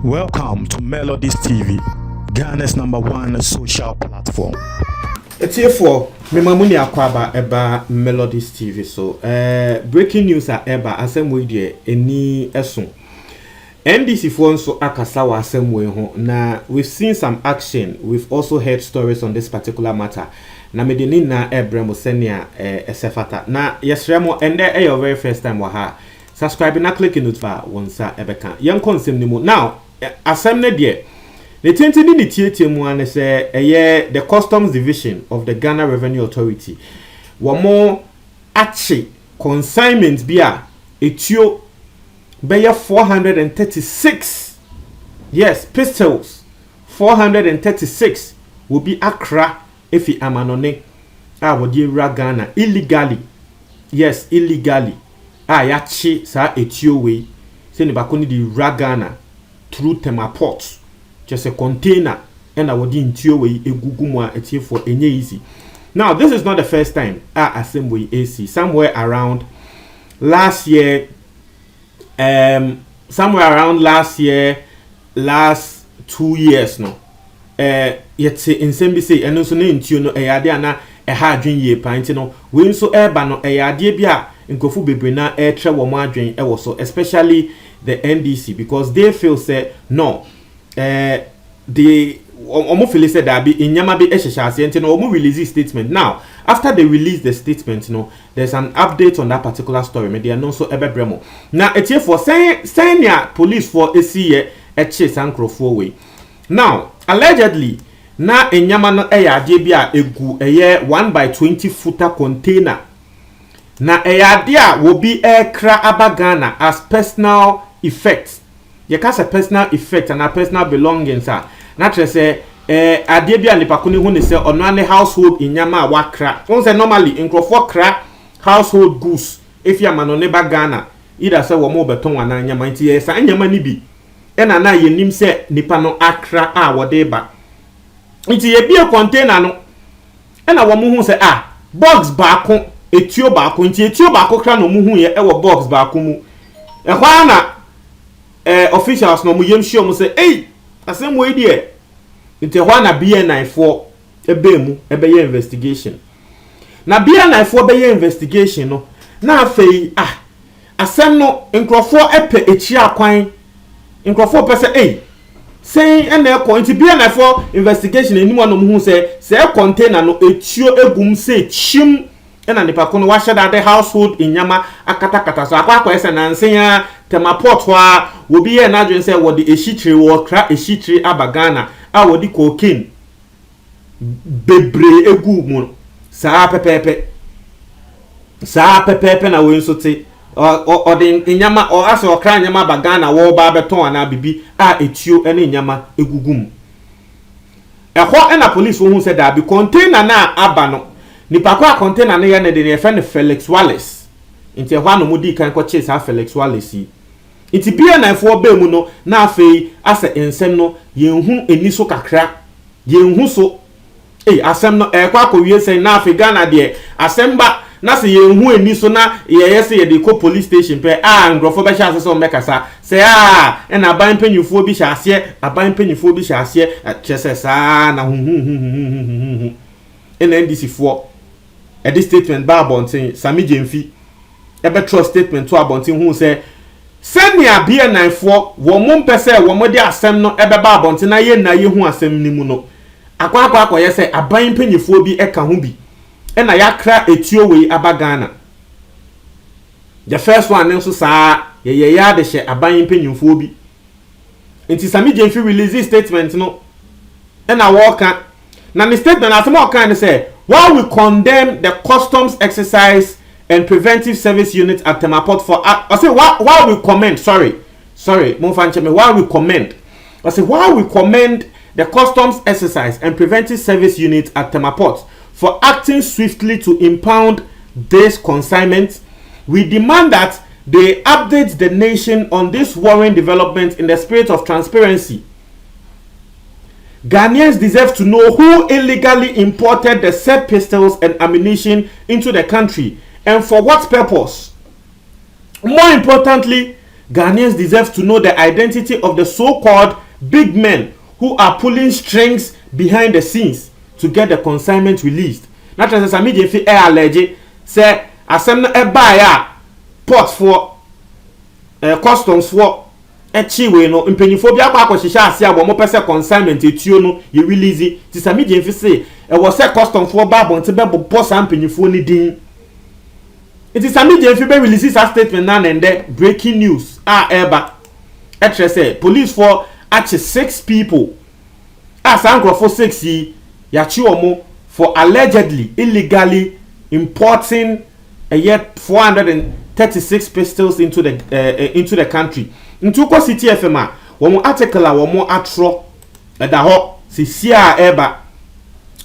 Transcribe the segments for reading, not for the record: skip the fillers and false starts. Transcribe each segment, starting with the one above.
Welcome to Melodies TV, Ghana's #1 social platform. It's here for Memamuni Akwaba Eba Melodies TV. So, breaking news at Eba Assembly de Eni Esun. NDC for so Akasawa Assembly ho. Na we've seen some action. We've also heard stories on this particular matter. Na medeni na Ebremo Senia Esefata. Na yesremo ende your very first time waha. Subscribe na click notification once ebeka. Young consem ni mo. Now, Assembly de the tentini ni tietie mu ane se the Customs Division of the Ghana Revenue Authority. Wamo achi consignment bia etio beya 436. Yes, pistols 436 will be Accra efi amanone wodi ra Ghana illegally. Yes, illegally. Yachi sa etio we se ni bakoni di ra Ghana through Tema Port. Just a container and I would intio way a gugumwa etie for enye easy. Now this is not the first time Assembly AC somewhere around last year, last 2 years no. Yet say in same say and also intio no eyade ana e ha adwen ye pan ti no we nso eba no eyade bia nkofu bebre na e tre wo mo adwen e wo so, especially the NDC, because they feel say no they almost feel said that be in Yamabe Eshashasi and almost release this statement. Now, after they release the statement, there's an update on that particular story. Media no so ebe bremo. Now, it's here for saying ya police for a see a chase and crofo way. Now, allegedly, na in Yamano Eya Debia egu a year 1x20 footer container. Na Eya dia will be a kra abagana as personal effects. You can say personal effect and a personal belongings are not just say adebia ni pakuni hu ni say onane household in Yama wakra. Don't say normally in Crawford cra household goods if you man on neighbor Ghana either say wo mo beton wana Yama nti yes an Yama ni bi e na na yenim say nipa no akra wode ba nti ye bi e container no e na wo mo hu say box baako etio baako nti etio baako kra no mo hu ye e wo box baako mu e hwa na officials no mu yem show mu say hey asem we die nte hwa na BN94 ebe mu ebe ye investigation na BN94 be ye investigation no na afei asem no nkrofo epe echi akwan nkrofo pe say hey say ene ko nti BN94 investigation enimu no mu hu say container no etio egum say chim ena nipa kono wa sheda the household in Yama akatakata so akwa ese na nsen Tema Port wa wobi ye na adwen say wo de ehitire wo kra ehitire abagana wo de cocaine bebre egu mu saa pepepe na we nso te o de Nyama o ase o kra Nyama abagana wo ba beton ana bibi etio ene Nyama egugum ehwo ena police wo hu say da bi container na aba no nipa kwa container na ye ne de ne Felix Wallace nti ehwa no mudi kan ko chase Felix Wallace nti BN94 be mu no na afei ase ensem no yenhu eniso kakra yenhu so asem no kwa kowie sei na afei Ghana de asemba na se yenhu eniso na yeyese ye de ko police station pe ngrofo be sha so mekasa se na aban panyufo bi sha ase chese sa na hu NDC for a statement ba bontin Sami Jemfi ebe trust statement to abontin hu say senia BN94 wo mo pese wo mo de asem no ebe ba bontin na ye hu asem ni mu no akwa ye say aban panyifo bi eka hu bi e na yakra etio we abagana the first one nso saa ye ya de she aban panyifo bi enti Sami Jemfi release this statement no e na wo ka na the statement asem o kan say while we condemn the customs exercise and preventive service unit at Tema Port for while we commend the customs exercise and preventive service unit at Tema Port for acting swiftly to impound this consignment, we demand that they update the nation on this worrying development in the spirit of transparency. Ghanaians deserve to know who illegally imported the said pistols and ammunition into the country and for what purpose. More importantly, Ghanaians deserve to know the identity of the so-called big men who are pulling strings behind the scenes to get the consignment released. Not just as immediately allege say asem na buy a port for customs for chiwe no mpanyifo bi akwa hyehyɛ ase abo mo pese consignment etuo no ye release ti sa immediately say e was say customs for ba bon te be bo sa mpanyifo ni din. It is immediately be release a statement now and there breaking news eba say police for actually 6 people as anchor for 6 ya chi omo for allegedly illegally importing a yet 436 pistols into the country. Into ko City FM a wo article a wo atro da ho sisia eba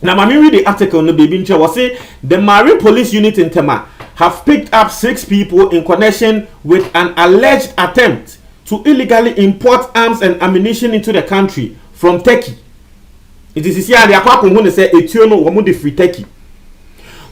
na mami read the article no baby nche wo say the Marine Police Unit in Tema have picked up 6 people in connection with an alleged attempt to illegally import arms and ammunition into the country from Turkey. It is here the akwa konhu say etuo no wo mo de free Turkey.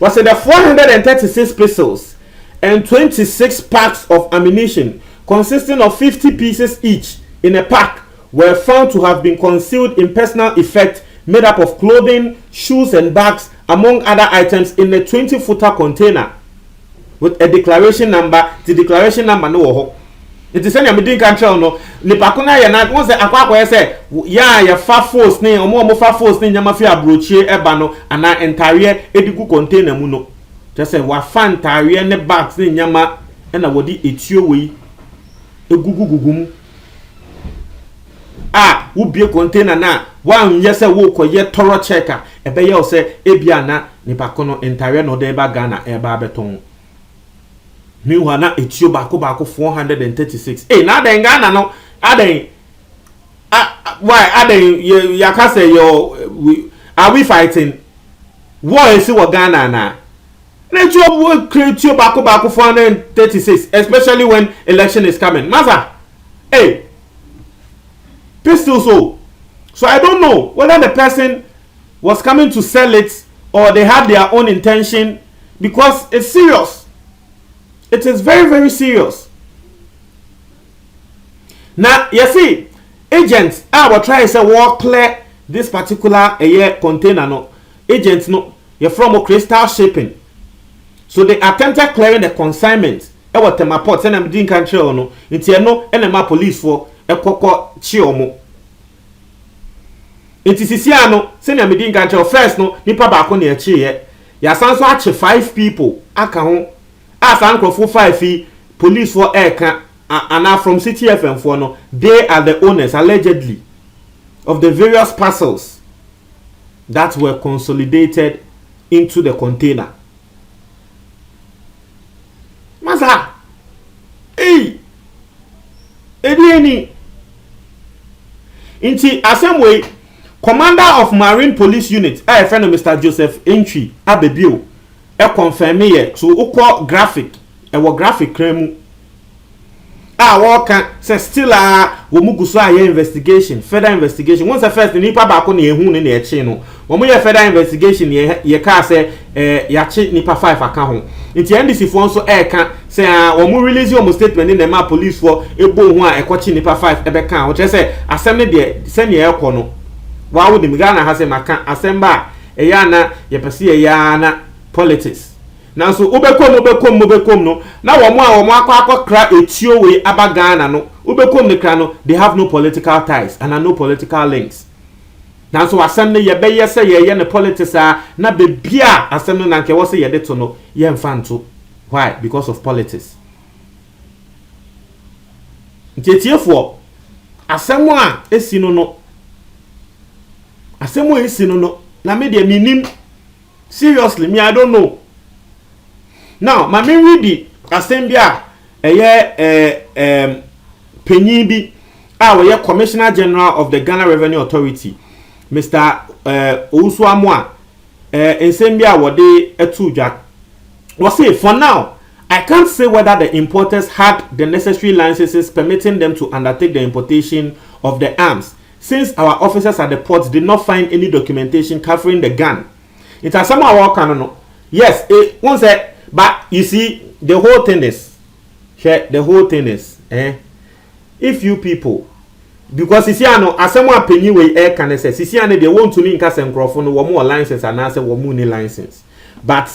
Was the 436 pistols and 26 packs of ammunition consisting of 50 pieces each in a pack were found to have been concealed in personal effect made up of clothing, shoes and bags among other items in a 20-footer container with a declaration number. The declaration number no ho. It is saying me control no nipa ko na ye na won say akwa say ya fa force ni omo fa force ni nyama fi abrochie eba no ana entire edigu container mu no just say wa fa entire ne bags ni nyama na wodi etuo wei egugugugu mu wo bie container na wan yese wo koye toro checker ebe ye o say ebia na nipa ko no entire no de ba Ghana eba beton. Meanwhile, na etio bako 436. Na den Ghana no, aden why aden ya ka say are we fighting war is in Ghana na? Na etio etio bako 436, especially when election is coming. Maza, pistols so I don't know whether the person was coming to sell it or they had their own intention, because it's serious. It is very, very serious. Now, you see, agents will try to say, well, clear this particular container. No, agents no, you're from Crystal Shipping. So they attempted clearing the consignment. I was my port, and I'm doing control. No, it's no, and my police for a coco chiomo. It is no, send me doing control first. No, nipa back on the chair. Ya sanso actually 5 people. Aka as uncle for 5 police for air and from City FM for no, they are the owners allegedly of the various parcels that were consolidated into the container. Masa, Edieni. Inti assembly commander of Marine Police Unit, friend of Mr. Joseph Entry Abebio. Confirm me to uko graphic graphic kremu work say still wo muguso investigation, further investigation. Once the first nipa ba ko na ehun ne eche no wo mo ye further investigation ye ka say ya che nipa 5 aka ho nti NDC fo nso ka say wo mo release your statement in the ma police for ebo hu a ekochi nipa 5 ebe ka wo che say asem ne de se ne ekọ no wa wo de mi Ghana ha say maka asem ba ya na ye pese ya na politics. Now so ubekom no. Now womo akwa kra etio we aba Ghana no. Ubekom ne kra no, they have no political ties and no political links. Now so asem ne ye be say ye ne politics na be bia asem no na nke wo say ye de to no ye mfa nto. Why? Because of politics. Ntietiefo asem a esi no. Asem a esi no na me de minim. Seriously, me I don't know. Now, my me read the assembly penyi bi we Commissioner General of the Ghana Revenue Authority, Mr. Owusu Amoah, assembly wode etudwa. Was say for now, I can't say whether the importers had the necessary licenses permitting them to undertake the importation of the arms, since our officers at the ports did not find any documentation covering the gun. It has somehow work on no. Yes, once but you see the whole thing is the whole thing is if you people, because sisi ano asemo apenyi we air can say sisi ano they want to me nka se nkrofo no wo mo license and say wo mo ni license, but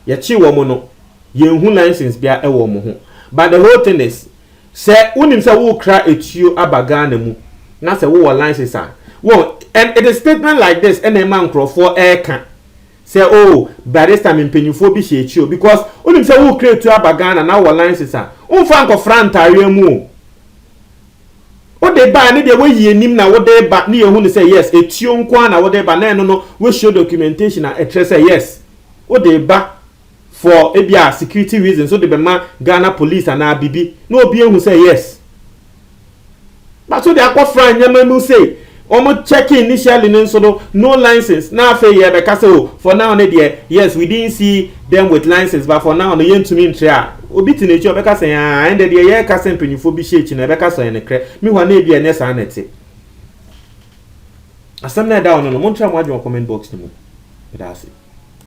ye chi wo mo no ye hu license bia e wo mo ho. But the whole thing is say unim say wo kra etuo abaga na mu na say wo license a wo, and it is statement like this and a man nkrofo air can say oh by this time impenyufo bi she etuo, because unim say wo kra etuo abaga na wo license a unfa nko frantare mu what they buy any the way you nim na what they buy ni ehun say yes etuo nko na what they buy na no we show documentation na e say yes what they buy for ebia security reasons, so they be man Ghana police and bibi no obi ehun say yes, but so they akwa friend nyama say omo check initially no license na fe ye be ka say oh for now na there yes we didn't see them with license, but for now no yen to me ntria obi teenage be ka say ah and there ye ka say mpanyufo bi shechi na be ka say ne kre mi hwa na ebia ne sa na te asem na down no mo ntria mo adwo comment box ni mo. That's it.